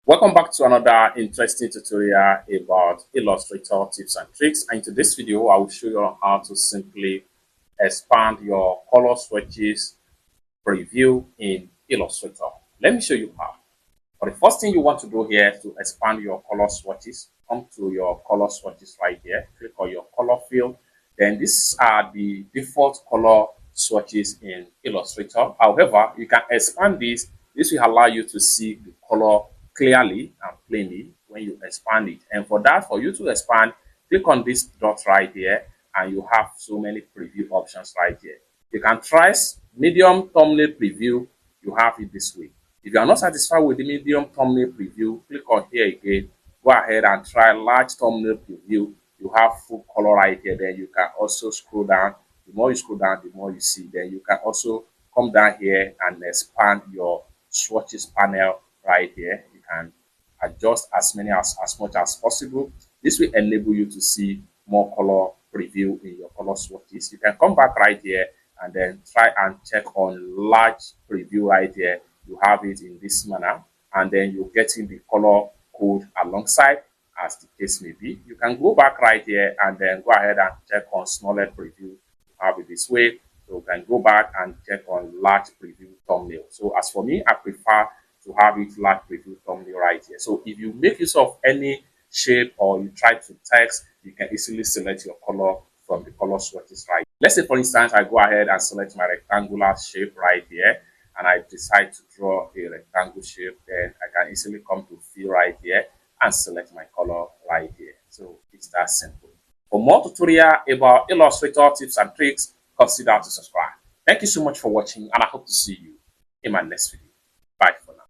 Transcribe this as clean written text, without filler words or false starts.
Welcome back to another interesting tutorial about Illustrator tips and tricks. And in today's video, I will show you how to simply expand your color swatches preview in Illustrator. Let me show you how. But the first thing you want to do here is to expand your color swatches. Come to your color swatches right here. Click on your color field. Then these are the default color swatches in Illustrator. However, you can expand this. This will allow you to see the color clearly and plainly when you expand it. And for that, for you to expand, click on this dot right here, and you have so many preview options right here. You can try medium thumbnail preview. You have it this way. If you are not satisfied with the medium thumbnail preview, click on here again. Go ahead and try large thumbnail preview. You have full color right here. Then you can also scroll down. The more you scroll down, the more you see. Then you can also come down here and expand your swatches panel right here. You can adjust as much as possible. This will enable you to see more color preview in your color swatches. You can come back right here and then try and check on large preview right here. You have it in this manner, and then you get in the color code alongside as the case may be. You can go back right here and then go ahead and check on smaller preview. You have it this way. So you can go back and check on large preview thumbnail. So as for me, I prefer to have it large preview thumbnail right here. So if you make use of any shape or you try to text, you can easily select your color from the color swatches right. Let's say for instance, I go ahead and select my rectangular shape right here, and I decide to draw a rectangle shape. Then I can easily come to fill right here and select my color right here. So it's that simple. For more tutorial about Illustrator tips and tricks, consider to subscribe. Thank you so much for watching, and I hope to see you in my next video.